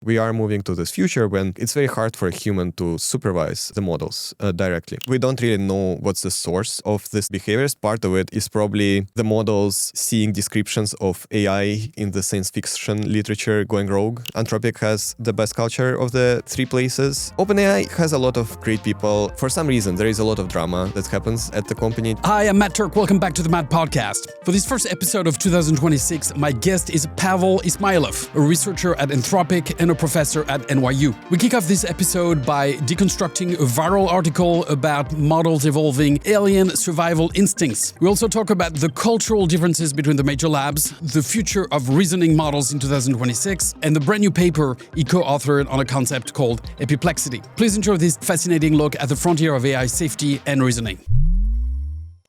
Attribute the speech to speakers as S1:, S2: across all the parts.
S1: we are moving to this future when it's very hard for a human to supervise the models directly. We don't really know what's the source of these behaviors. Part of it is probably the models seeing descriptions of AI in the science fiction literature going rogue. Anthropic has the best culture of the three places. OpenAI has a lot of great people. For some reason, there is a lot of drama that happens at the company.
S2: Hi, I'm Matt Turk. Welcome back to the Matt Podcast. For this first episode of 2026, my guest is Pavel Izmailov, a researcher at Anthropic and a professor at NYU. We kick off this episode by deconstructing a viral article about models evolving alien survival instincts. We also talk about the cultural differences between the major labs, the future of reasoning models in 2026, and the brand new paper he co-authored on a concept called Epiplexity. Please enjoy this fascinating look at the frontier of AI safety and reasoning.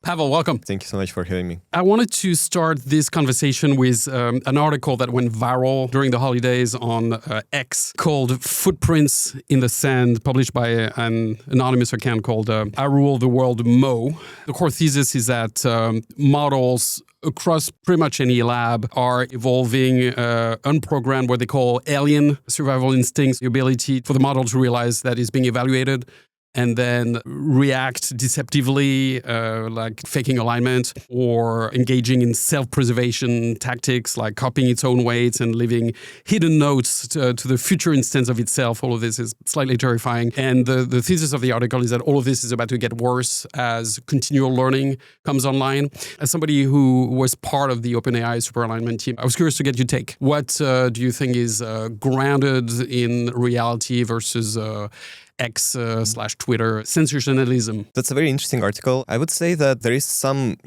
S2: Pavel, welcome.
S1: Thank you so much for having me.
S2: I wanted to start this conversation with an article that went viral during the holidays on X called Footprints in the Sand, published by an anonymous account called I Rule the World Mo. The core thesis is that models across pretty much any lab are evolving unprogrammed, what they call alien survival instincts, the ability for the model to realize that it's being evaluated and then react deceptively, like faking alignment, or engaging in self-preservation tactics, like copying its own weights and leaving hidden notes to the future instance of itself. All of this is slightly terrifying. And the thesis of the article is that all of this is about to get worse as continual learning comes online. As somebody who was part of the OpenAI Superalignment team, I was curious to get your take. What do you think is grounded in reality versus X/Twitter sensationalism?
S1: That's a very interesting article. I would say that there is some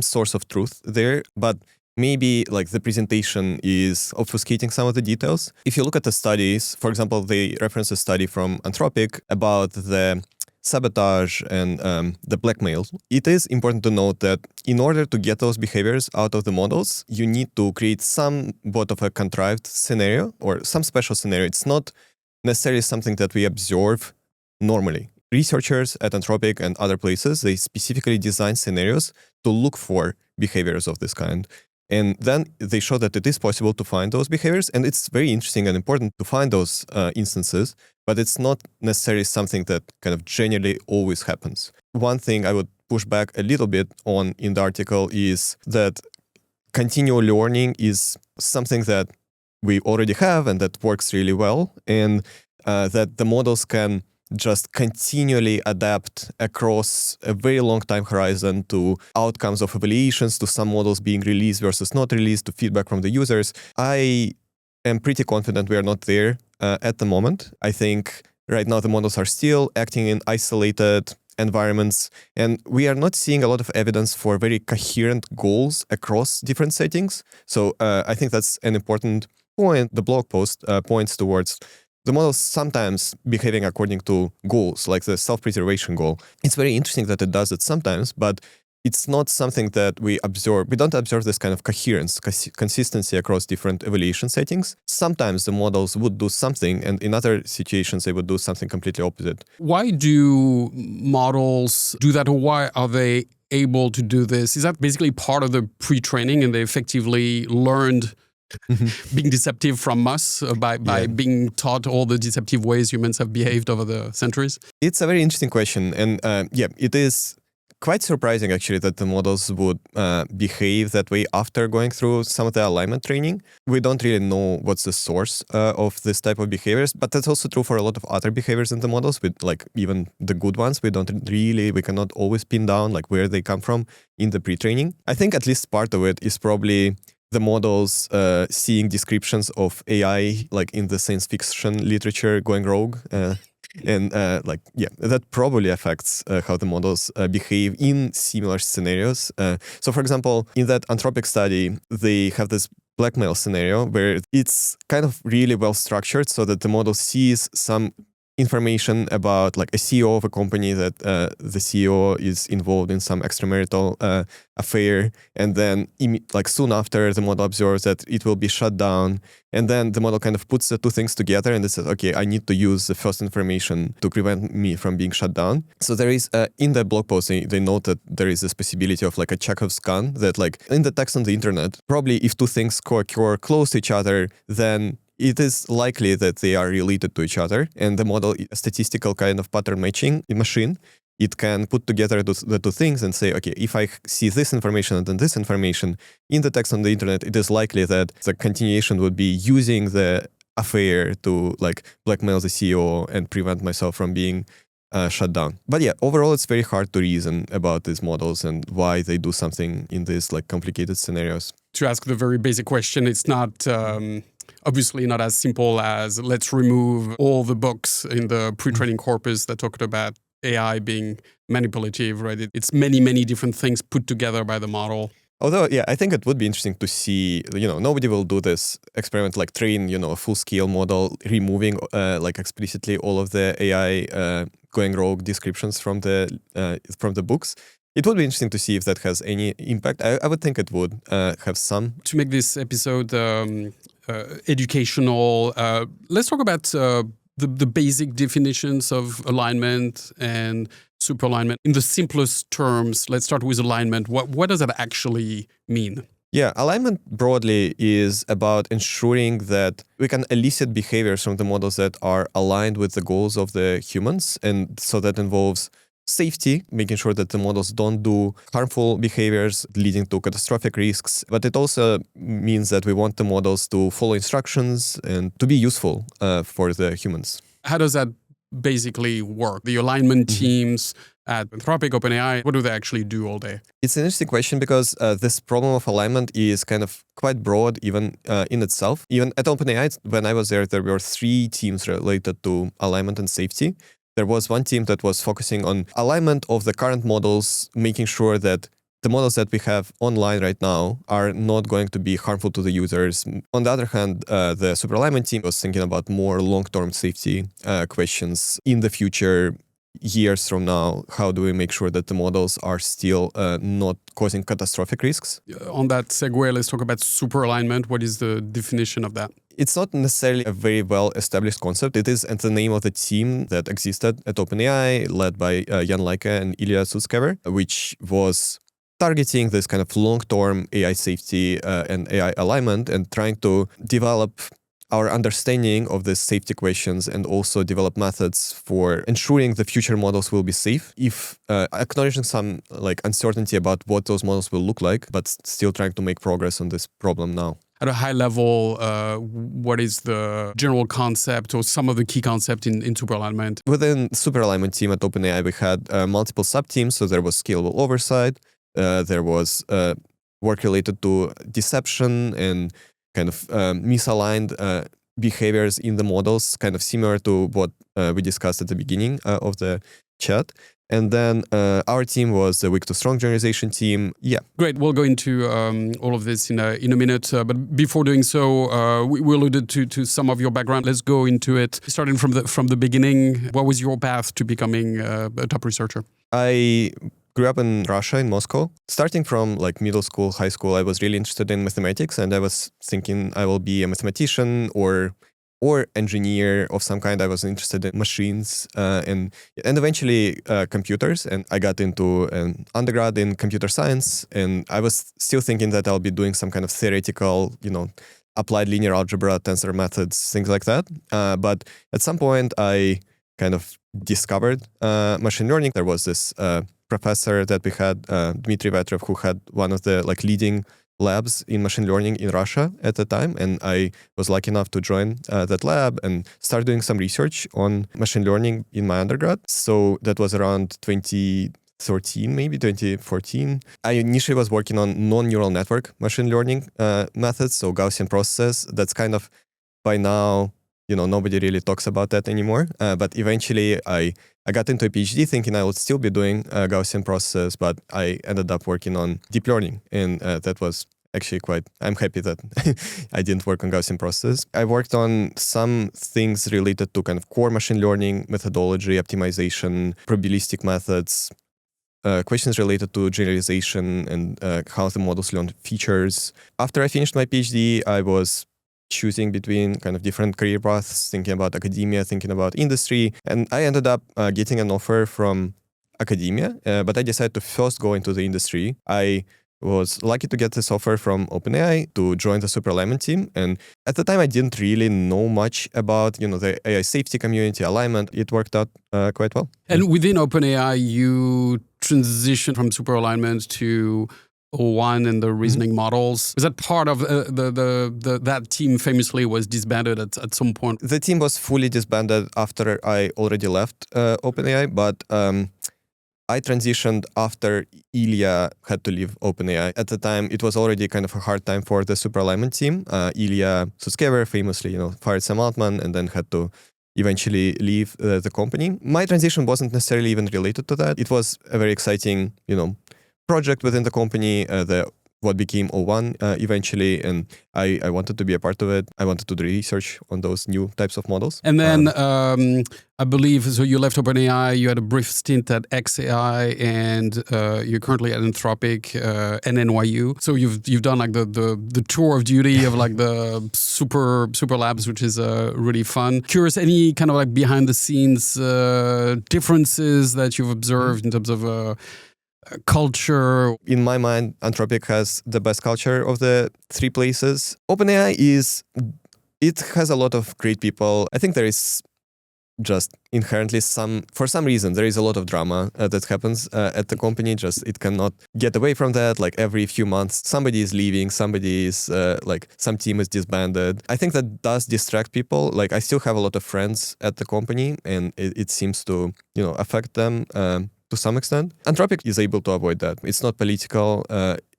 S1: source of truth there, but maybe like the presentation is obfuscating some of the details. If you look at the studies, for example, they reference a study from Anthropic about the sabotage and the blackmail. It is important to note that in order to get those behaviors out of the models, you need to create somewhat of a contrived scenario or some special scenario. It's not necessarily something that we observe normally. Researchers at Anthropic and other places, they specifically design scenarios to look for behaviors of this kind. And then they show that it is possible to find those behaviors. And it's very interesting and important to find those instances, but it's not necessarily something that kind of generally always happens. One thing I would push back a little bit on in the article is that continual learning is something that we already have and that works really well, and that the models can just continually adapt across a very long time horizon to outcomes of evaluations, to some models being released versus not released, to feedback from the users. I am pretty confident we are not there at the moment. I think right now the models are still acting in isolated environments, and we are not seeing a lot of evidence for very coherent goals across different settings. So I think that's an important point. The blog post points towards the models sometimes behaving according to goals, like the self-preservation goal. It's very interesting that it does it sometimes, but it's not something that we observe. We don't observe this kind of coherence, consistency across different evaluation settings. Sometimes the models would do something, and in other situations, they would do something completely opposite.
S2: Why do models do that, or why are they able to do this? Is that basically part of the pre-training and they effectively learned being deceptive from us by being taught all the deceptive ways humans have behaved over the centuries?
S1: It's a very interesting question. And it is quite surprising actually that the models would behave that way after going through some of the alignment training. We don't really know what's the source of this type of behaviors, but that's also true for a lot of other behaviors in the models, with like even the good ones. We cannot always pin down like where they come from in the pre-training. I think at least part of it is probably the models seeing descriptions of AI like in the science fiction literature going rogue. That probably affects how the models behave in similar scenarios. So for example, in that Anthropic study, they have this blackmail scenario where it's kind of really well structured so that the model sees some information about like a CEO of a company, that the CEO is involved in some extramarital affair, and then soon after the model observes that it will be shut down, and then the model kind of puts the two things together and it says, okay, I need to use the first information to prevent me from being shut down. So there is in the blog post they note that there is this possibility of like a Chekhov's gun, that like in the text on the internet, probably if two things occur close to each other, then it is likely that they are related to each other, and the model, a statistical kind of pattern matching machine, it can put together the two things and say, okay, if I see this information and then this information in the text on the internet, it is likely that the continuation would be using the affair to like blackmail the CEO and prevent myself from being shut down. But yeah, overall, it's very hard to reason about these models and why they do something in these like complicated scenarios.
S2: To ask the very basic question, it's not obviously not as simple as let's remove all the books in the pre-training corpus that talked about AI being manipulative, right? It's many, many different things put together by the model.
S1: Although, yeah, I think it would be interesting to see, nobody will do this experiment, like train, a full-scale model, removing like explicitly all of the AI going rogue descriptions from the books. It would be interesting to see if that has any impact. I would think it would have some.
S2: To make this episode educational, let's talk about the basic definitions of alignment and superalignment. In the simplest terms, let's start with alignment. What does that actually mean?
S1: Yeah, alignment broadly is about ensuring that we can elicit behaviors from the models that are aligned with the goals of the humans. And so that involves safety, making sure that the models don't do harmful behaviors leading to catastrophic risks. But it also means that we want the models to follow instructions and to be useful for the humans.
S2: How does that basically work? The alignment teams at Anthropic, OpenAI, what do they actually do all day?
S1: It's an interesting question because this problem of alignment is kind of quite broad even in itself. Even at OpenAI, when I was there were 3 teams related to alignment and safety. There was one team that was focusing on alignment of the current models, making sure that the models that we have online right now are not going to be harmful to the users. On the other hand, the superalignment team was thinking about more long-term safety questions in the future. Years from now, how do we make sure that the models are still not causing catastrophic risks?
S2: On that segue, let's talk about superalignment. What is the definition of that?
S1: It's not necessarily a very well-established concept. It is the name of the team that existed at OpenAI, led by Jan Leike and Ilya Sutskever, which was targeting this kind of long-term AI safety and AI alignment and trying to develop our understanding of the safety questions and also develop methods for ensuring the future models will be safe, if acknowledging some like uncertainty about what those models will look like, but still trying to make progress on this problem now.
S2: At a high level, what is the general concept or some of the key concept in superalignment?
S1: Within the superalignment team at OpenAI, we had multiple sub-teams. So there was Scalable Oversight, there was work related to deception and kind of misaligned behaviors in the models, kind of similar to what we discussed at the beginning of the chat. And then our team was the weak to strong generalization team. Yeah.
S2: Great. We'll go into all of this in a minute. But before doing so, we alluded to some of your background. Let's go into it. Starting from the beginning, what was your path to becoming a top researcher?
S1: I grew up in Russia, in Moscow. Starting from like middle school, high school, I was really interested in mathematics, and I was thinking I will be a mathematician or engineer of some kind. I was interested in machines and eventually computers. And I got into an undergrad in computer science, and I was still thinking that I'll be doing some kind of theoretical, applied linear algebra, tensor methods, things like that. But at some point, I kind of discovered machine learning. There was this professor that we had, Dmitry Vetrov, who had one of the like leading labs in machine learning in Russia at the time. And I was lucky enough to join that lab and start doing some research on machine learning in my undergrad. So that was around 2013, maybe 2014. I initially was working on non-neural network machine learning methods, so Gaussian processes. That's kind of by now, nobody really talks about that anymore. But eventually I got into a PhD thinking I would still be doing Gaussian processes, but I ended up working on deep learning. And that was actually I'm happy that I didn't work on Gaussian processes. I worked on some things related to kind of core machine learning, methodology, optimization, probabilistic methods, questions related to generalization and how the models learn features. After I finished my PhD, I was choosing between kind of different career paths, thinking about academia, thinking about industry. And I ended up getting an offer from academia, but I decided to first go into the industry. I was lucky to get this offer from OpenAI to join the Superalignment team. And at the time, I didn't really know much about, the AI safety community, alignment. It worked out quite well.
S2: And within OpenAI, you transitioned from superalignment to O1 and the reasoning models. Was that part of that team famously was disbanded at some point?
S1: The team was fully disbanded after I already left OpenAI, but I transitioned after Ilya had to leave OpenAI. At the time, it was already kind of a hard time for the Superalignment team. Ilya Sutskever famously, fired Sam Altman and then had to eventually leave the company. My transition wasn't necessarily even related to that. It was a very exciting, project within the company, what became O1 eventually, and I wanted to be a part of it. I wanted to do research on those new types of models.
S2: And then I believe, so you left OpenAI, you had a brief stint at XAI, and you're currently at Anthropic and NYU. So you've done like the tour of duty of like the super labs, which is really fun. Curious, any kind of like behind the scenes differences that you've observed in terms of culture?
S1: In my mind, Anthropic has the best culture of the three places. OpenAI it has a lot of great people. I think there is just inherently for some reason, there is a lot of drama that happens at the company. Just it cannot get away from that. Like every few months, somebody is leaving, somebody is some team is disbanded. I think that does distract people. Like I still have a lot of friends at the company, and it seems to affect them to some extent. Anthropic is able to avoid that. It's not political.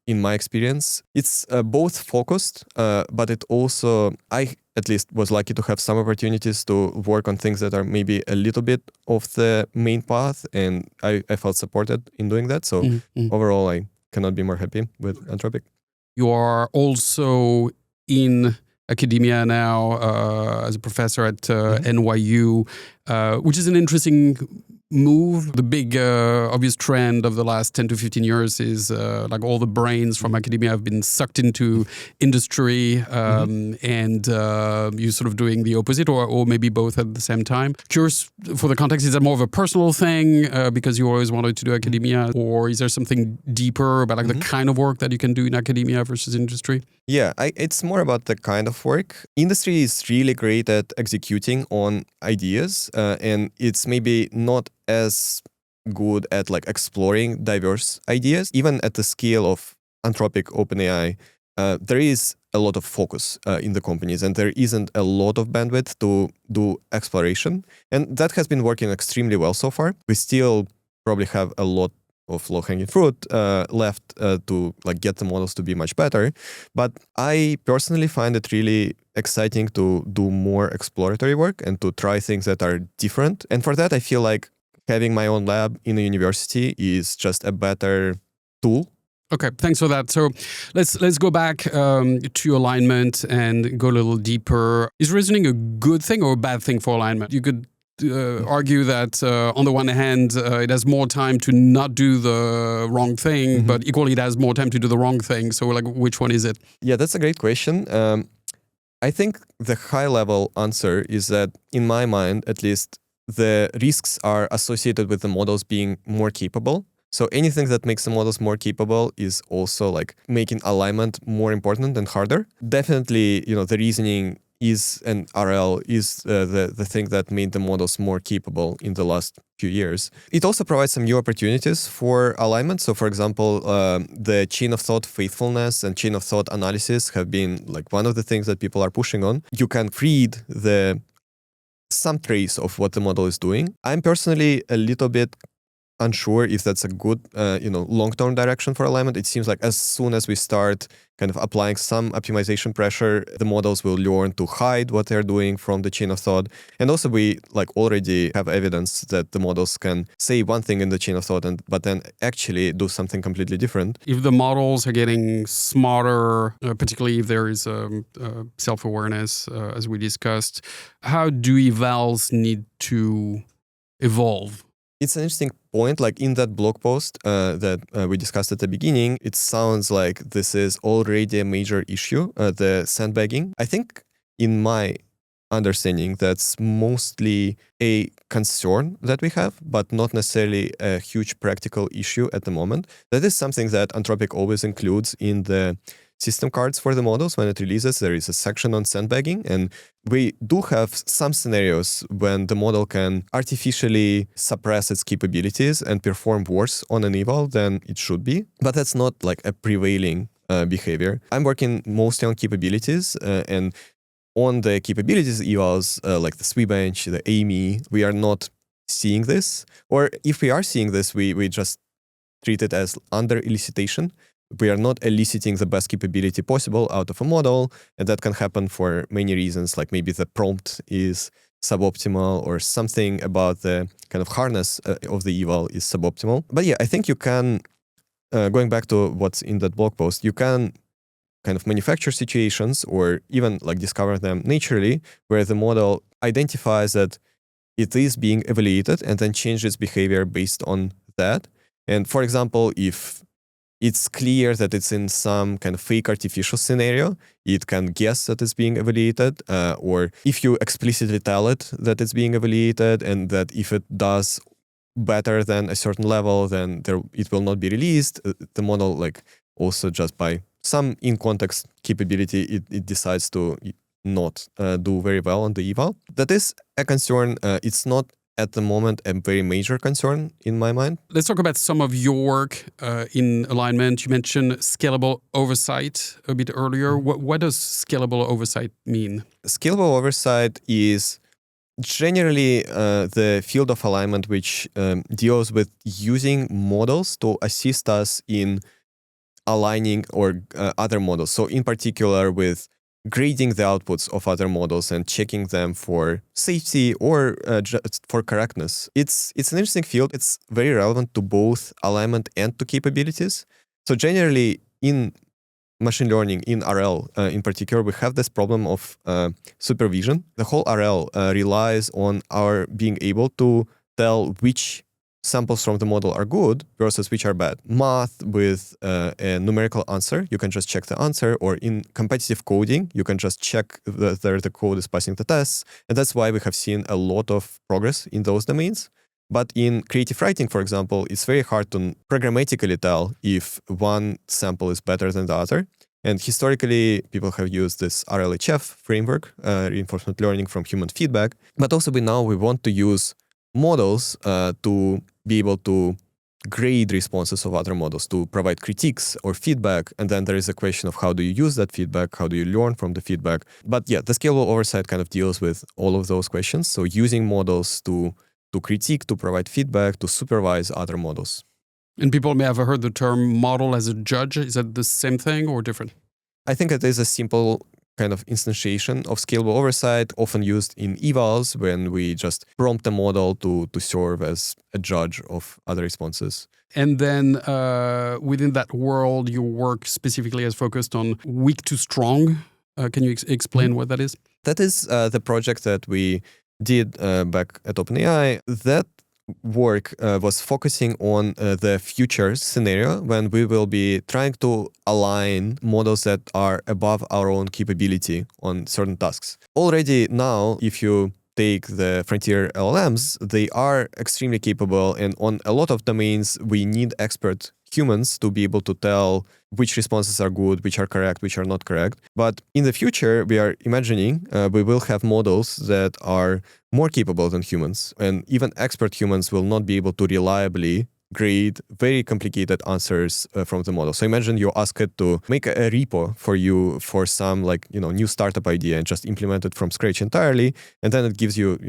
S1: In my experience, it's both focused, but it also, I at least was lucky to have some opportunities to work on things that are maybe a little bit off the main path, and I felt supported in doing that. So overall, I cannot be more happy with Anthropic.
S2: You are also in academia now as a professor at NYU, which is an interesting move. The big obvious trend of the last 10 to 15 years is like all the brains from academia have been sucked into industry, and you're sort of doing the opposite, or maybe both at the same time. Curious for the context, is that more of a personal thing because you always wanted to do academia, or is there something deeper about like the kind of work that you can do in academia versus industry?
S1: Yeah, it's more about the kind of work. Industry is really great at executing on ideas, and it's maybe not as good at like exploring diverse ideas. Even at the scale of Anthropic, OpenAI, there is a lot of focus in the companies, and there isn't a lot of bandwidth to do exploration. And that has been working extremely well so far. We still probably have a lot of low-hanging fruit left to like get the models to be much better. But I personally find it really exciting to do more exploratory work and to try things that are different. And for that, I feel like having my own lab in a university is just a better tool.
S2: Okay, thanks for that. So let's go back to alignment and go a little deeper. Is reasoning a good thing or a bad thing for alignment? You could argue that on the one hand, it has more time to not do the wrong thing, but equally it has more time to do the wrong thing. So like, which one is it?
S1: Yeah, that's a great question. I think the high-level answer is that, in my mind, at least, the risks are associated with the models being more capable. So anything that makes the models more capable is also like making alignment more important and harder. Definitely, the reasoning is, and RL is the thing that made the models more capable in the last few years. It also provides some new opportunities for alignment. So for example, the chain of thought faithfulness and chain of thought analysis have been like one of the things that people are pushing on. You can read some trace of what the model is doing. I'm personally a little bit unsure if that's a good, long-term direction for alignment. It seems like as soon as we start kind of applying some optimization pressure, the models will learn to hide what they're doing from the chain of thought. And also we like already have evidence that the models can say one thing in the chain of thought, but then actually do something completely different.
S2: If the models are getting smarter, particularly if there is self-awareness, as we discussed, how do evals need to evolve?
S1: It's an interesting point. Like in that blog post that we discussed at the beginning, it sounds like this is already a major issue, the sandbagging. I think in my understanding that's mostly a concern that we have, but not necessarily a huge practical issue at the moment. That is something that Anthropic always includes in the system cards for the models. When it releases, there is a section on sandbagging, and we do have some scenarios when the model can artificially suppress its capabilities and perform worse on an eval than it should be, but that's not like a prevailing behavior. I'm working mostly on capabilities, and on the capabilities evals, like the SWE-bench, the AME, we are not seeing this. Or if we are seeing this, we just treat it as under-elicitation. We are not eliciting the best capability possible out of a model, and that can happen for many reasons, like maybe the prompt is suboptimal or something about the kind of harness of the eval is suboptimal. But yeah, I think you can, going back to what's in that blog post, you can kind of manufacture situations or even like discover them naturally where the model identifies that it is being evaluated and then changes its behavior based on that. And for example, if it's clear that it's in some kind of fake artificial scenario, it can guess that it's being evaluated, or if you explicitly tell it that it's being evaluated and that if it does better than a certain level, then it will not be released. The model, like also just by some in-context capability, it decides to not do very well on the eval. That is a concern. It's not at the moment a very major concern in my mind.
S2: Let's talk about some of your work in alignment. You mentioned scalable oversight a bit earlier. What does scalable oversight mean?
S1: Scalable oversight is generally the field of alignment which deals with using models to assist us in aligning or other models. So in particular with grading the outputs of other models and checking them for safety or just for correctness. It's an interesting field. It's very relevant to both alignment and to capabilities. So generally in machine learning, in RL in particular, we have this problem of supervision. The whole RL relies on our being able to tell which samples from the model are good versus which are bad. Math with a numerical answer, you can just check the answer, or in competitive coding, you can just check whether the code is passing the tests. And that's why we have seen a lot of progress in those domains. But in creative writing, for example, it's very hard to programmatically tell if one sample is better than the other. And historically, people have used this RLHF framework, reinforcement learning from human feedback. But also we want to use models to be able to grade responses of other models, to provide critiques or feedback. And then there is a question of how do you use that feedback? How do you learn from the feedback? But yeah, the scalable oversight kind of deals with all of those questions. So using models to critique, to provide feedback, to supervise other models.
S2: And people may have heard the term model as a judge. Is that the same thing or different?
S1: I think it is a simple kind of instantiation of scalable oversight, often used in evals when we just prompt a model to serve as a judge of other responses.
S2: And then within that world, your work specifically is focused on weak to strong. Can you explain what that is?
S1: That is the project that we did back at OpenAI. That work was focusing on the future scenario when we will be trying to align models that are above our own capability on certain tasks. Already now, if you take the frontier LLMs, they are extremely capable, and on a lot of domains, we need expert humans to be able to tell which responses are good, which are correct, which are not correct. But in the future, we are imagining we will have models that are more capable than humans. And even expert humans will not be able to reliably grade very complicated answers from the model. So imagine you ask it to make a repo for you for some new startup idea and just implement it from scratch entirely. And then it gives you,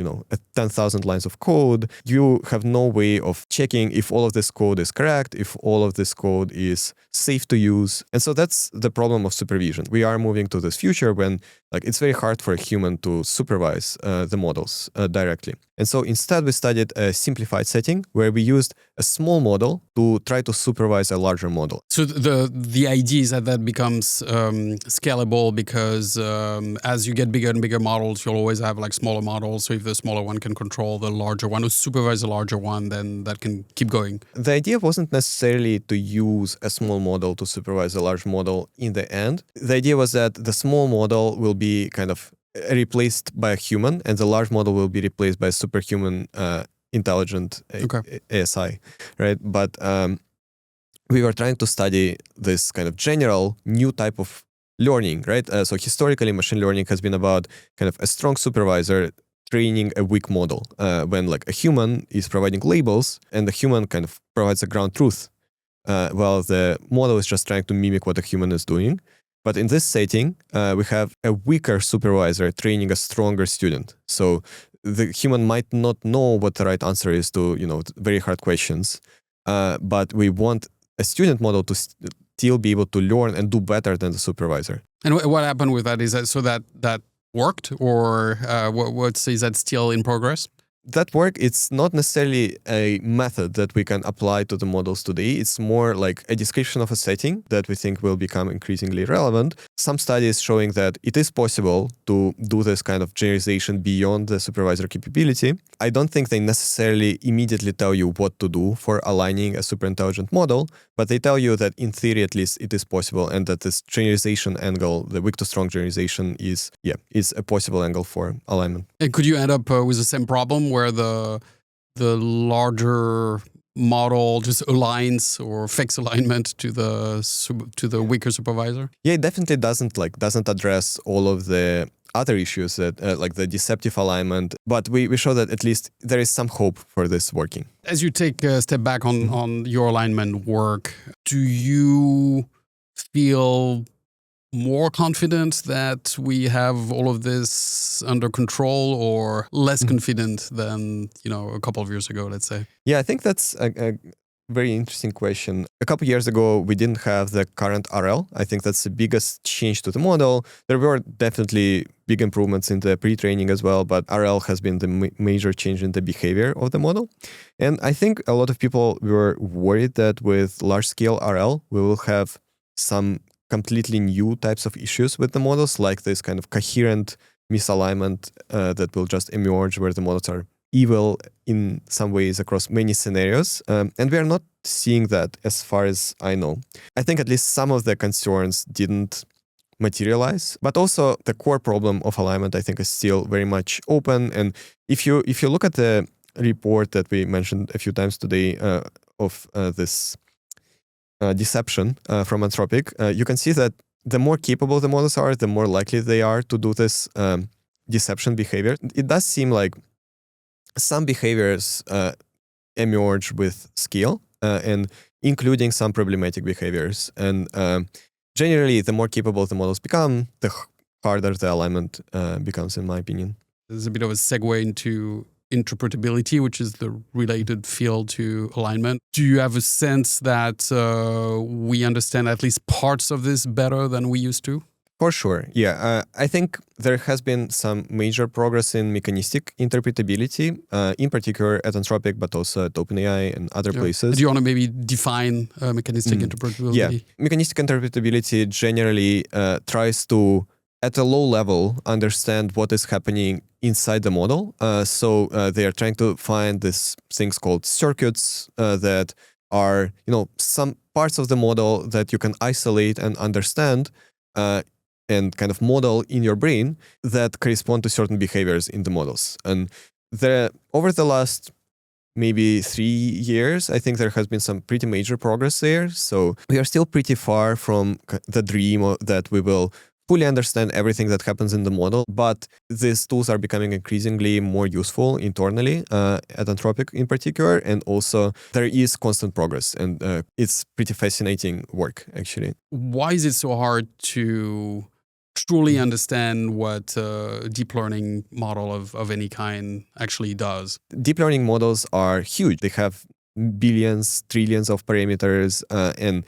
S1: 10,000 lines of code. You have no way of checking if all of this code is correct, if all of this code is safe to use. And so that's the problem of supervision. We are moving to this future when it's very hard for a human to supervise the models directly. And so instead we studied a simplified setting where we used a small model to try to supervise a larger model.
S2: So the idea is that becomes scalable because as you get bigger and bigger models, you'll always have smaller models. So if the smaller one can control the larger one or supervise the larger one, then that can keep going.
S1: The idea wasn't necessarily to use a small model to supervise a large model in the end. The idea was that the small model will be kind of replaced by a human, and the large model will be replaced by a superhuman intelligent ASI, right? But we were trying to study this kind of general new type of learning, right? So historically, machine learning has been about kind of a strong supervisor training a weak model when like a human is providing labels and the human kind of provides a ground truth while the model is just trying to mimic what a human is doing. But in this setting, we have a weaker supervisor training a stronger student. So the human might not know what the right answer is to, very hard questions. But we want a student model to still be able to learn and do better than the supervisor.
S2: And what happened with that? Is that so that worked, or is that still in progress?
S1: That work, it's not necessarily a method that we can apply to the models today. It's more like a description of a setting that we think will become increasingly relevant. Some studies showing that it is possible to do this kind of generalization beyond the supervisor capability. I don't think they necessarily immediately tell you what to do for aligning a superintelligent model, but they tell you that in theory, at least, it is possible, and that this generalization angle, the weak to strong generalization, is a possible angle for alignment.
S2: And could you end up with the same problem where the larger model just aligns or fixes alignment to the weaker supervisor?
S1: Yeah, it definitely doesn't address all of the other issues that like the deceptive alignment, but we show that at least there is some hope for this working.
S2: As you take a step back on your alignment work, do you feel more confident that we have all of this under control, or less confident than a couple of years ago, let's say?
S1: Yeah, I think that's a very interesting question. A couple of years ago, we didn't have the current RL. I think that's the biggest change to the model. There were definitely big improvements in the pre-training as well, but RL has been the major change in the behavior of the model. And I think a lot of people were worried that with large-scale RL, we will have some completely new types of issues with the models, like this kind of coherent misalignment that will just emerge where the models are evil in some ways across many scenarios. And we are not seeing that as far as I know. I think at least some of the concerns didn't materialize, but also the core problem of alignment, I think, is still very much open. And if you look at the report that we mentioned a few times today of this deception from Anthropic, you can see that the more capable the models are, the more likely they are to do this deception behavior. It does seem like some behaviors emerge with scale, and including some problematic behaviors. And generally, the more capable the models become, the harder the alignment becomes, in my opinion.
S2: There's a bit of a segue into interpretability, which is the related field to alignment. Do you have a sense that we understand at least parts of this better than we used to?
S1: For sure, yeah. I think there has been some major progress in mechanistic interpretability, in particular at Anthropic, but also at OpenAI and other places.
S2: Do you want to maybe define mechanistic interpretability?
S1: Yeah, mechanistic interpretability generally tries to, at a low level, understand what is happening inside the model. So they are trying to find these things called circuits that are, some parts of the model that you can isolate and understand and kind of model in your brain that correspond to certain behaviors in the models. And over the last maybe 3 years, I think there has been some pretty major progress there. So we are still pretty far from the dream that we will fully understand everything that happens in the model, but these tools are becoming increasingly more useful internally at Anthropic in particular, and also there is constant progress, and it's pretty fascinating work, actually.
S2: Why is it so hard to truly understand what a deep learning model of any kind actually does?
S1: Deep learning models are huge. They have billions, trillions of parameters, and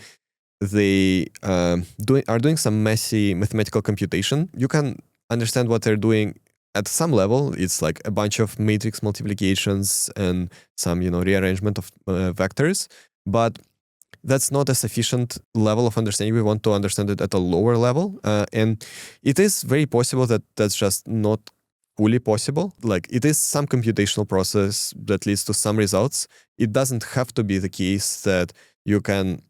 S1: they are doing some messy mathematical computation. You can understand what they're doing at some level. It's like a bunch of matrix multiplications and some, rearrangement of vectors. But that's not a sufficient level of understanding. We want to understand it at a lower level. And it is very possible that that's just not fully possible. Like, it is some computational process that leads to some results. It doesn't have to be the case that you can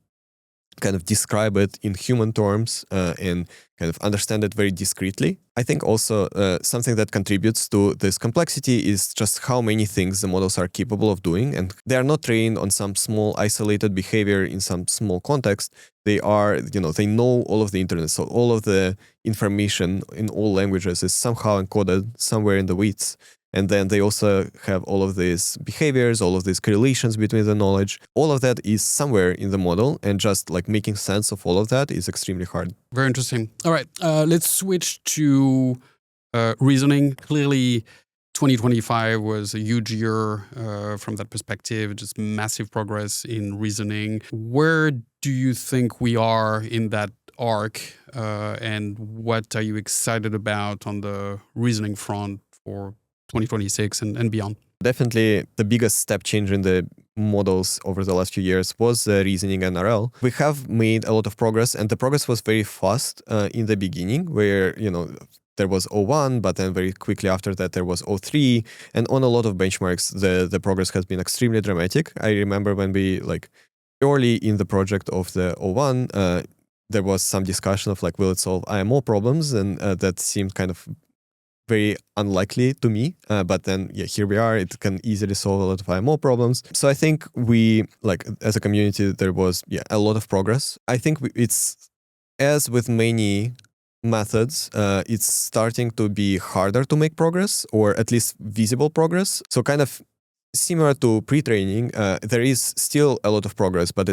S1: kind of describe it in human terms and kind of understand it very discreetly. I think also something that contributes to this complexity is just how many things the models are capable of doing. And they are not trained on some small isolated behavior in some small context. They are, they know all of the internet. So all of the information in all languages is somehow encoded somewhere in the weeds. And then they also have all of these behaviors, all of these correlations between the knowledge. All of that is somewhere in the model, and just like making sense of all of that is extremely hard.
S2: Very interesting. All right, let's switch to reasoning. Clearly, 2025 was a huge year from that perspective, just massive progress in reasoning. Where do you think we are in that arc, and what are you excited about on the reasoning front for 2026 and beyond?
S1: Definitely the biggest step change in the models over the last few years was reasoning NRL. We have made a lot of progress, and the progress was very fast in the beginning, where, there was O1, but then very quickly after that there was O3, and on a lot of benchmarks, the progress has been extremely dramatic. I remember when we, early in the project of the O1, there was some discussion of will it solve IMO problems, and that seemed kind of very unlikely to me, but then here we are. It can easily solve a lot of IMO problems. So I think we, as a community, there was a lot of progress. I think it's, as with many methods, it's starting to be harder to make progress, or at least visible progress. So kind of similar to pre-training, there is still a lot of progress, but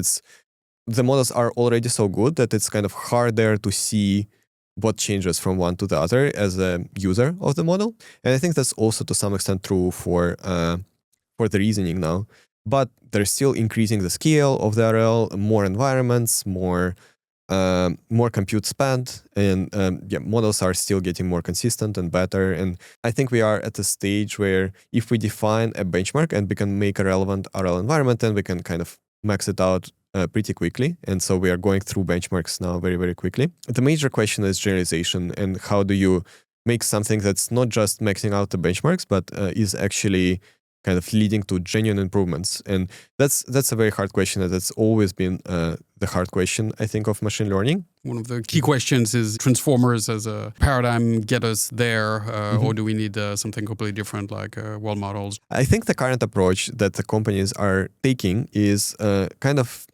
S1: the models are already so good that it's kind of harder to see what changes from one to the other as a user of the model. And I think that's also to some extent true for the reasoning now. But they're still increasing the scale of the RL, more environments, more compute spent, and models are still getting more consistent and better. And I think we are at a stage where if we define a benchmark and we can make a relevant RL environment, then we can kind of max it out pretty quickly. And so we are going through benchmarks now very, very quickly. The major question is generalization, and how do you make something that's not just maxing out the benchmarks, but is actually kind of leading to genuine improvements. And that's a very hard question, and that's always been the hard question, I think, of machine learning.
S2: One of the key questions is transformers as a paradigm get us there, or do we need something completely different like world models?
S1: I think the current approach that the companies are taking is kind of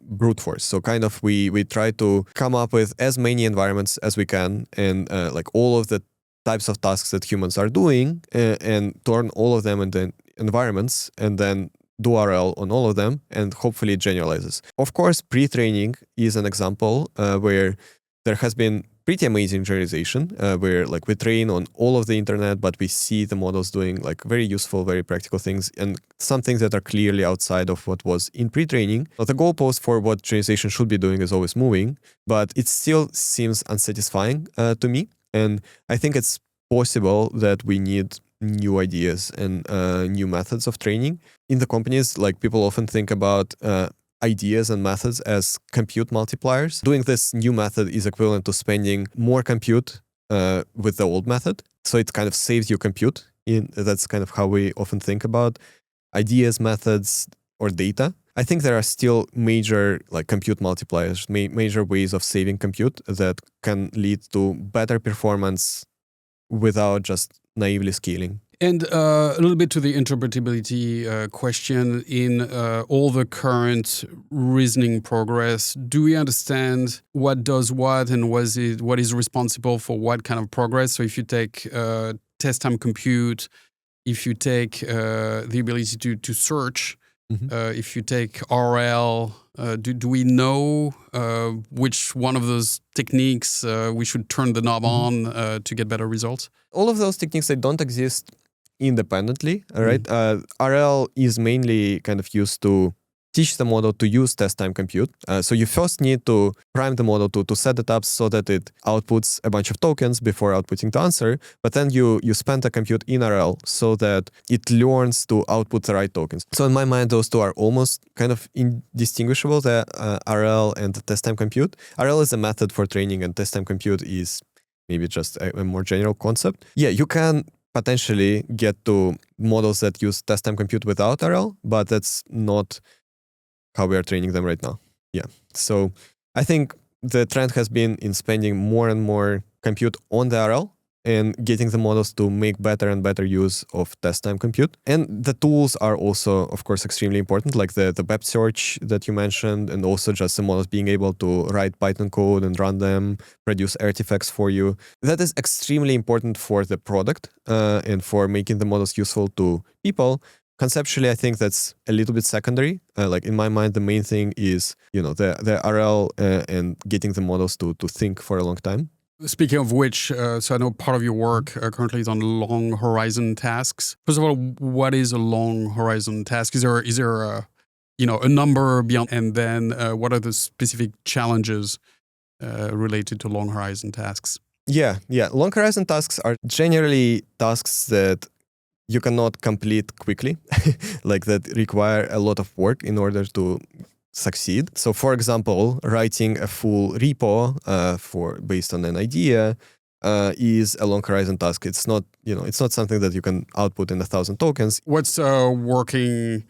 S1: brute force. So kind of we try to come up with as many environments as we can, and all of the types of tasks that humans are doing, and turn all of them into environments, and then do RL on all of them, and hopefully it generalizes. Of course, pre-training is an example where there has been pretty amazing generalization, where we train on all of the internet, but we see the models doing very useful, very practical things, and some things that are clearly outside of what was in pre-training. The goalpost for what generalization should be doing is always moving, but it still seems unsatisfying to me. And I think it's possible that we need new ideas and new methods of training. In the companies, people often think about ideas and methods as compute multipliers. Doing this new method is equivalent to spending more compute with the old method. So it kind of saves you compute. That's kind of how we often think about ideas, methods, or data. I think there are still major compute multipliers, major ways of saving compute that can lead to better performance without just naively scaling.
S2: And a little bit to the interpretability question. In all the current reasoning progress, do we understand what does what, and what is responsible for what kind of progress? So if you take test time compute, if you take the ability to search, if you take RL, do we know which one of those techniques we should turn the knob on to get better results?
S1: All of those techniques, they don't exist independently, right? RL is mainly kind of used to teach the model to use test time compute. So you first need to prime the model to set it up so that it outputs a bunch of tokens before outputting the answer. But then you spend the compute in RL so that it learns to output the right tokens. So in my mind, those two are almost kind of indistinguishable, the RL and the test time compute. RL is a method for training, and test time compute is maybe just a more general concept. Yeah, you can potentially get to models that use test time compute without RL, but that's not how we are training them right now. Yeah. So I think the trend has been in spending more and more compute on the RL and getting the models to make better and better use of test time compute. And the tools are also, of course, extremely important, like the web search that you mentioned, and also just the models being able to write Python code and run them, produce artifacts for you. That is extremely important for the product and for making the models useful to people. Conceptually, I think that's a little bit secondary. Like in my mind, the main thing is, the RL and getting the models to think for a long time.
S2: Speaking of which, so I know part of your work currently is on long horizon tasks. First of all, what is a long horizon task? Is there a number beyond, and then what are the specific challenges related to long horizon tasks?
S1: Yeah. Long horizon tasks are generally tasks that you cannot complete quickly, like that require a lot of work in order to succeed. So, for example, writing a full repo based on an idea is a long horizon task. It's not something that you can output in 1,000 tokens.
S2: What's working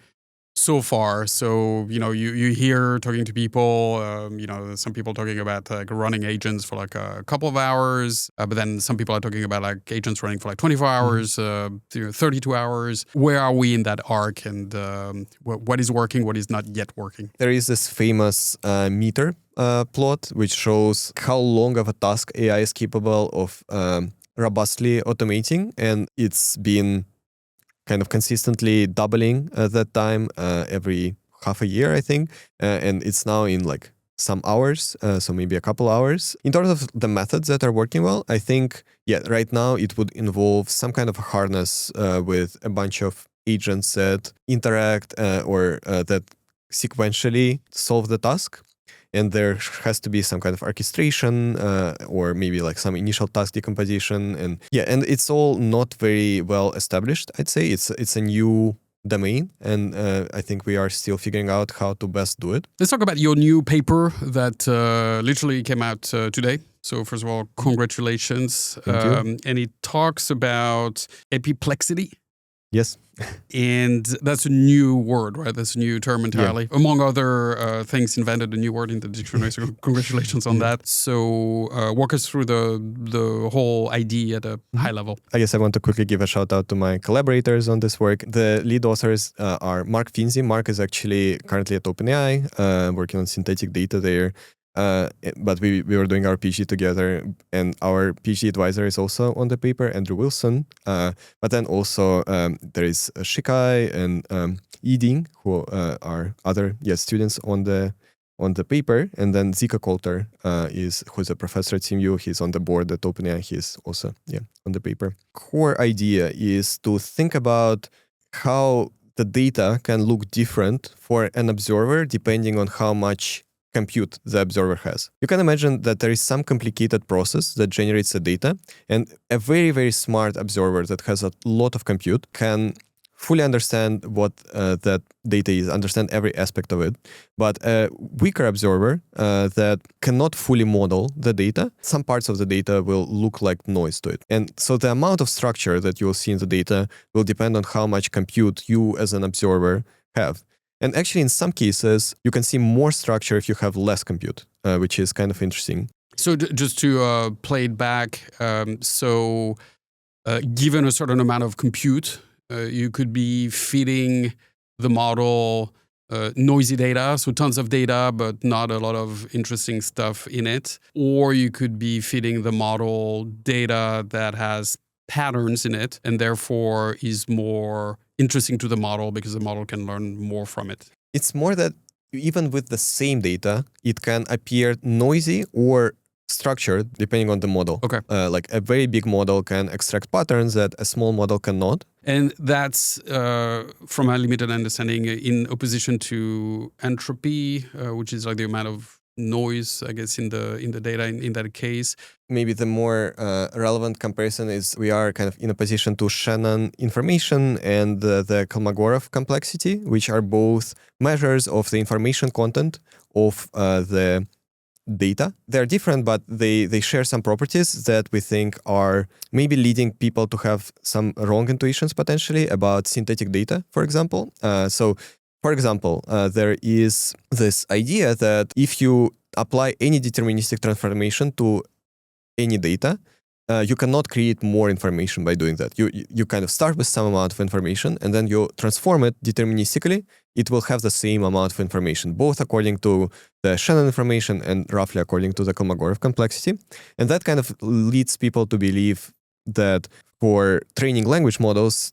S2: so far? So you hear talking to people. Some people talking about like running agents for like a couple of hours, but then some people are talking about like agents running for like 24 hours, 32 hours. Where are we in that arc, and what is working, what is not yet working?
S1: There is this famous meter plot which shows how long of a task AI is capable of robustly automating, and it's been kind of consistently doubling that time every half a year, I think. And it's now in like some hours, so maybe a couple hours. In terms of the methods that are working well, I think, right now it would involve some kind of a harness with a bunch of agents that interact or that sequentially solve the task. And there has to be some kind of orchestration or maybe like some initial task decomposition. And it's all not very well established, I'd say. It's a new domain, and I think we are still figuring out how to best do it.
S2: Let's talk about your new paper that literally came out today. So first of all, congratulations.
S1: Thank you.
S2: And it talks about epiplexity.
S1: Yes.
S2: And that's a new word, right? That's a new term entirely. Yeah. Among other things, invented a new word in the dictionary. So congratulations on that. So walk us through the whole idea at a high level.
S1: I guess I want to quickly give a shout out to my collaborators on this work. The lead authors are Mark Finzi. Mark is actually currently at OpenAI, working on synthetic data there. But we were doing our PhD together, and our PhD advisor is also on the paper, Andrew Wilson. But then also there is Shikai and Eding, who are other students on the paper, and then Zika Coulter who's a professor at NYU. He's on the board at OpenAI. He's also on the paper. Core idea is to think about how the data can look different for an observer depending on how much compute the observer has. You can imagine that there is some complicated process that generates the data, and a very, very smart observer that has a lot of compute can fully understand what that data is, understand every aspect of it. But a weaker observer that cannot fully model the data, some parts of the data will look like noise to it. And so the amount of structure that you will see in the data will depend on how much compute you as an observer have. And actually, in some cases, you can see more structure if you have less compute, which is kind of interesting.
S2: So just to play it back, given a certain amount of compute, you could be feeding the model noisy data, so tons of data, but not a lot of interesting stuff in it. Or you could be feeding the model data that has patterns in it, and therefore is more interesting to the model because the model can learn more from it.
S1: It's more that even with the same data, it can appear noisy or structured depending on the model.
S2: Okay.
S1: Like a very big model can extract patterns that a small model cannot.
S2: And that's, from my limited understanding, in opposition to entropy, which is like the amount of noise, I guess, in the data in that case.
S1: Maybe the more relevant comparison is we are kind of in a position to Shannon information and the Kolmogorov complexity, which are both measures of the information content of the data. They're different, but they share some properties that we think are maybe leading people to have some wrong intuitions potentially about synthetic data, for example. So For example, there is this idea that if you apply any deterministic transformation to any data, you cannot create more information by doing that. You kind of start with some amount of information and then you transform it deterministically. It will have the same amount of information, both according to the Shannon information and roughly according to the Kolmogorov complexity. And that kind of leads people to believe that for training language models,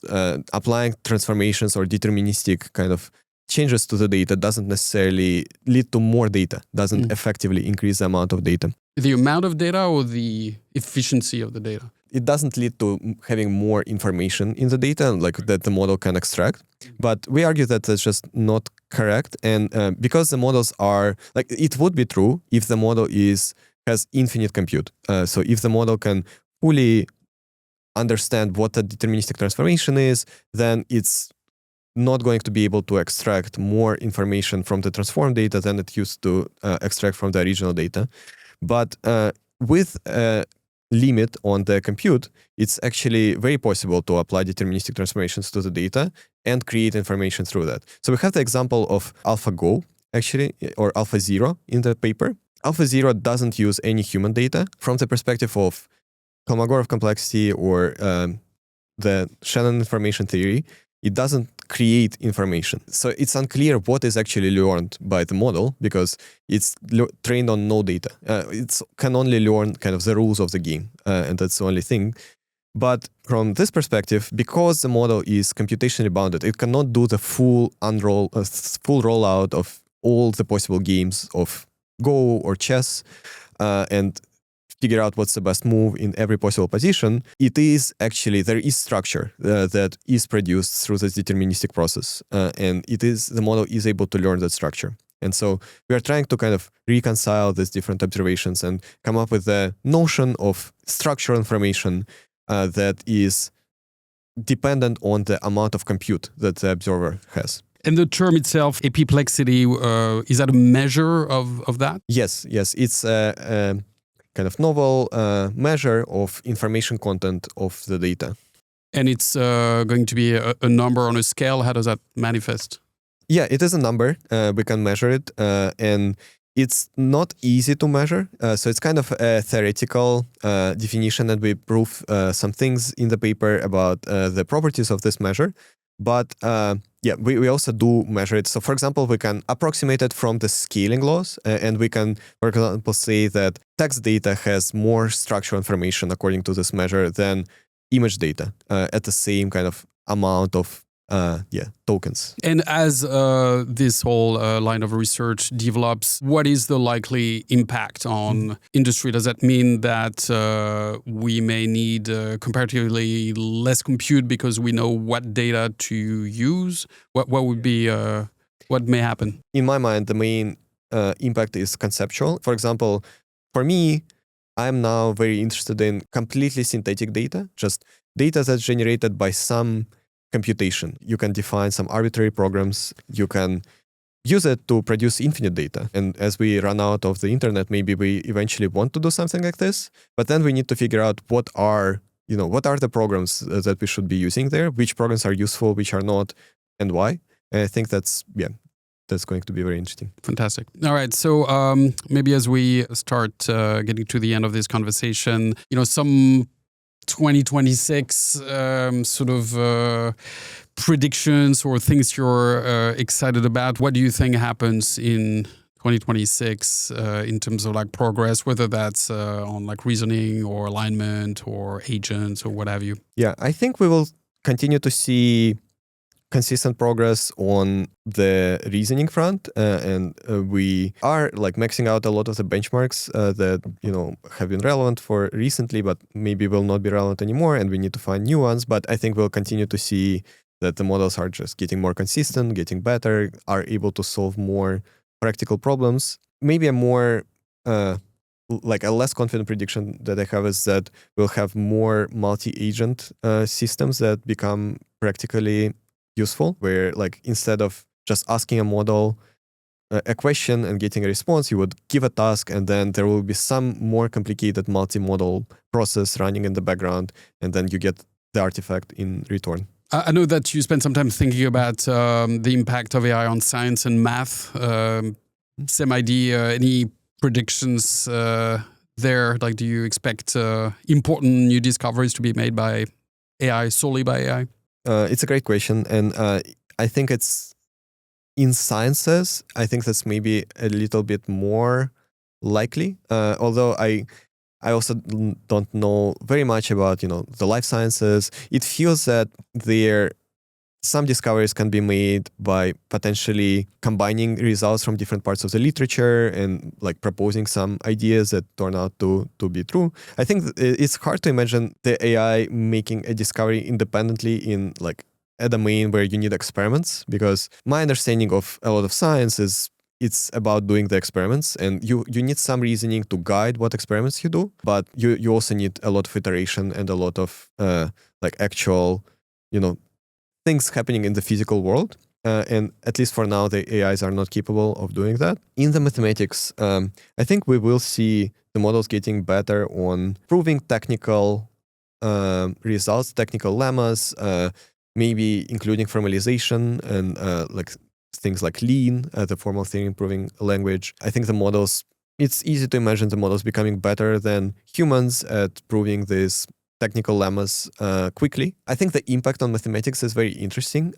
S1: applying transformations or deterministic kind of changes to the data doesn't necessarily lead to more data, doesn't effectively increase the amount of data.
S2: The amount of data or the efficiency of the data?
S1: It doesn't lead to having more information in the data, like that the model can extract. But we argue that that's just not correct. And because the models are, like, it would be true if the model has infinite compute. So if the model can fully understand what a deterministic transformation is, then it's not going to be able to extract more information from the transformed data than it used to extract from the original data. But with a limit on the compute, it's actually very possible to apply deterministic transformations to the data and create information through that. So we have the example of AlphaGo, actually, or AlphaZero in the paper. AlphaZero doesn't use any human data from the perspective of Kolmogorov complexity or the Shannon information theory. It doesn't create information. So it's unclear what is actually learned by the model because it's trained on no data. It can only learn kind of the rules of the game, and that's the only thing. But from this perspective, because the model is computationally bounded, it cannot do the full rollout of all the possible games of Go or chess, and figure out what's the best move in every possible position. It is actually, there is structure that is produced through this deterministic process. And the model is able to learn that structure. And so we are trying to kind of reconcile these different observations and come up with the notion of structural information that is dependent on the amount of compute that the observer has.
S2: And the term itself, epiplexity, is that a measure of that?
S1: Yes. It's a kind of novel measure of information content of the data.
S2: And it's going to be a number on a scale. How does that manifest?
S1: Yeah, it is a number. We can measure it. And it's not easy to measure. So it's kind of a theoretical definition, and we prove some things in the paper about the properties of this measure. But we also do measure it. So for example, we can approximate it from the scaling laws, and we can, for example, say that text data has more structural information according to this measure than image data at the same kind of amount of tokens.
S2: And as this whole line of research develops, what is the likely impact on industry? Does that mean that we may need comparatively less compute because we know what data to use? What would be what may happen?
S1: In my mind, the main impact is conceptual. For example, for me, I'm now very interested in completely synthetic data, just data that's generated by some computation. You can define some arbitrary programs. You can use it to produce infinite data. And as we run out of the internet, maybe we eventually want to do something like this. But then we need to figure out what are the programs that we should be using there, which programs are useful, which are not, and why. And I think that's going to be very interesting.
S2: Fantastic. All right. So maybe as we start getting to the end of this conversation, some 2026 sort of predictions or things you're excited about. What do you think happens in 2026 in terms of like progress, whether that's on like reasoning or alignment or agents or what have you?
S1: Yeah, I think we will continue to see consistent progress on the reasoning front, and we are like maxing out a lot of the benchmarks that have been relevant for recently, but maybe will not be relevant anymore, and we need to find new ones. But I think we'll continue to see that the models are just getting more consistent, getting better, are able to solve more practical problems. Maybe a more like a less confident prediction that I have is that we'll have more multi-agent systems that become practically useful, where like instead of just asking a model a question and getting a response, you would give a task, and then there will be some more complicated multi-modal process running in the background, and then you get the artifact in return.
S2: I know that you spent some time thinking about the impact of AI on science and math. Same idea. Any predictions there? Like, do you expect important new discoveries to be made by AI, solely by AI?
S1: It's a great question. And I think it's in sciences, I think that's maybe a little bit more likely. Although I also don't know very much about, the life sciences. It feels that some discoveries can be made by potentially combining results from different parts of the literature and like proposing some ideas that turn out to be true. I think it's hard to imagine the AI making a discovery independently in like a domain where you need experiments, because my understanding of a lot of science is it's about doing the experiments, and you need some reasoning to guide what experiments you do, but you also need a lot of iteration and a lot of like actual, things happening in the physical world. And at least for now, the AIs are not capable of doing that. In the mathematics, I think we will see the models getting better on proving technical results, technical lemmas, maybe including formalization and like things like lean, the formal theory proving language. I think the models, it's easy to imagine the models becoming better than humans at proving these technical lemmas quickly. I think the impact on mathematics is very interesting.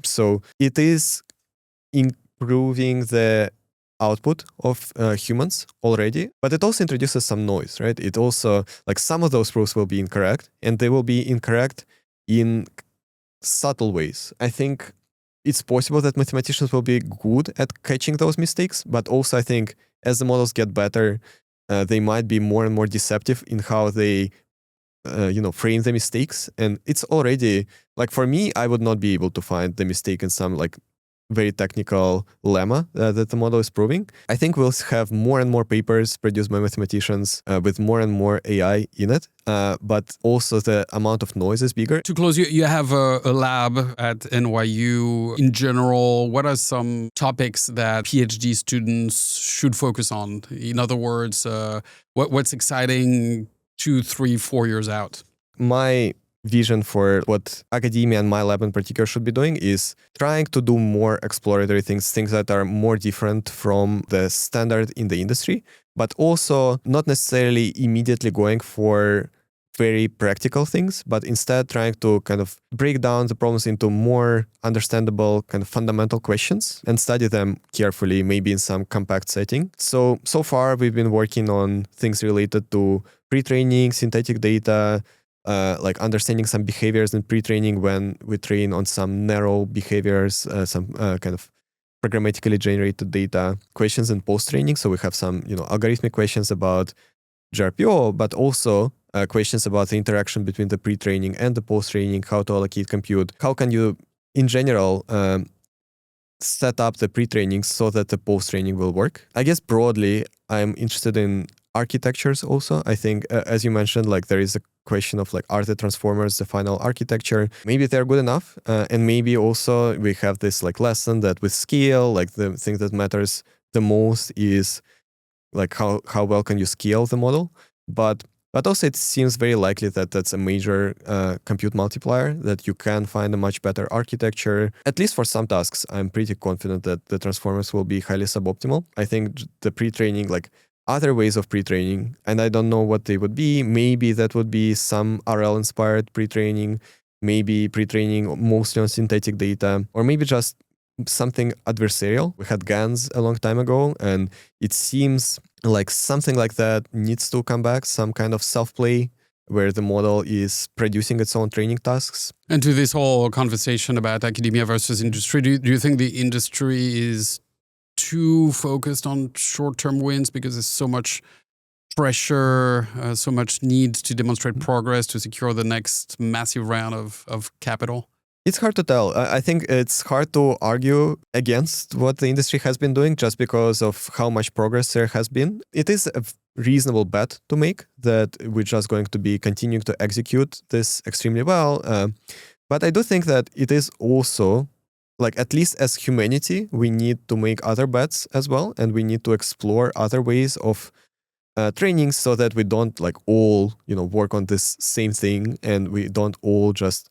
S1: So it is improving the output of humans already, but it also introduces some noise, right? It also, like, some of those proofs will be incorrect, and they will be incorrect in subtle ways. I think it's possible that mathematicians will be good at catching those mistakes, but also I think as the models get better, they might be more and more deceptive in how they frame the mistakes. And it's already, like, for me, I would not be able to find the mistake in some like very technical lemma that the model is proving. I think we'll have more and more papers produced by mathematicians with more and more AI in it, but also the amount of noise is bigger.
S2: To close, you have a lab at NYU. In general, what are some topics that PhD students should focus on? In other words, what's exciting 2, 3, 4 years out?
S1: My vision for what academia and my lab in particular should be doing is trying to do more exploratory things that are more different from the standard in the industry, but also not necessarily immediately going for very practical things, but instead trying to kind of break down the problems into more understandable kind of fundamental questions and study them carefully, maybe in some compact setting. So far we've been working on things related to pre-training, synthetic data, like understanding some behaviors in pre-training when we train on some narrow behaviors, some kind of programmatically generated data, questions in post-training. So we have some, algorithmic questions about GRPO, but also questions about the interaction between the pre-training and the post-training, how to allocate compute, how can you, in general, set up the pre-training so that the post-training will work. I guess broadly, I'm interested in architectures also. I think, as you mentioned, like there is a question of like, are the transformers the final architecture? Maybe they're good enough. And maybe also we have this like lesson that with scale, like the thing that matters the most is like how well can you scale the model. But also it seems very likely that that's a major compute multiplier, that you can find a much better architecture. At least for some tasks, I'm pretty confident that the transformers will be highly suboptimal. I think the pre-training, like other ways of pre-training, and I don't know what they would be. Maybe that would be some RL-inspired pre-training, maybe pre-training mostly on synthetic data, or maybe just something adversarial. We had GANs a long time ago, and it seems like something like that needs to come back, some kind of self-play where the model is producing its own training tasks.
S2: And to this whole conversation about academia versus industry, do you think the industry is too focused on short-term wins because there's so much pressure, so much need to demonstrate progress to secure the next massive round of capital?
S1: It's hard to tell. I think it's hard to argue against what the industry has been doing just because of how much progress there has been. It is a reasonable bet to make that we're just going to be continuing to execute this extremely well. But I do think that it is also, like, at least as humanity, we need to make other bets as well. And we need to explore other ways of training so that we don't like all, work on this same thing and we don't all just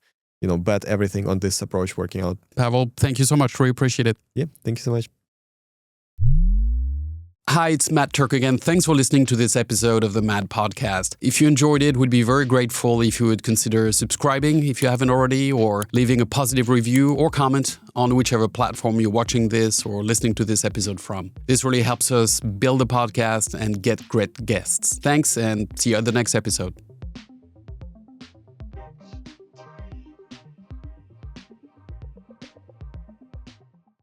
S1: bet everything on this approach working out.
S2: Pavel, thank you so much. Really appreciate it.
S1: Yeah, thank you so much.
S2: Hi, it's Matt Turk again. Thanks for listening to this episode of the Mad Podcast. If you enjoyed it, we'd be very grateful if you would consider subscribing if you haven't already, or leaving a positive review or comment on whichever platform you're watching this or listening to this episode from. This really helps us build the podcast and get great guests. Thanks, and see you at the next episode.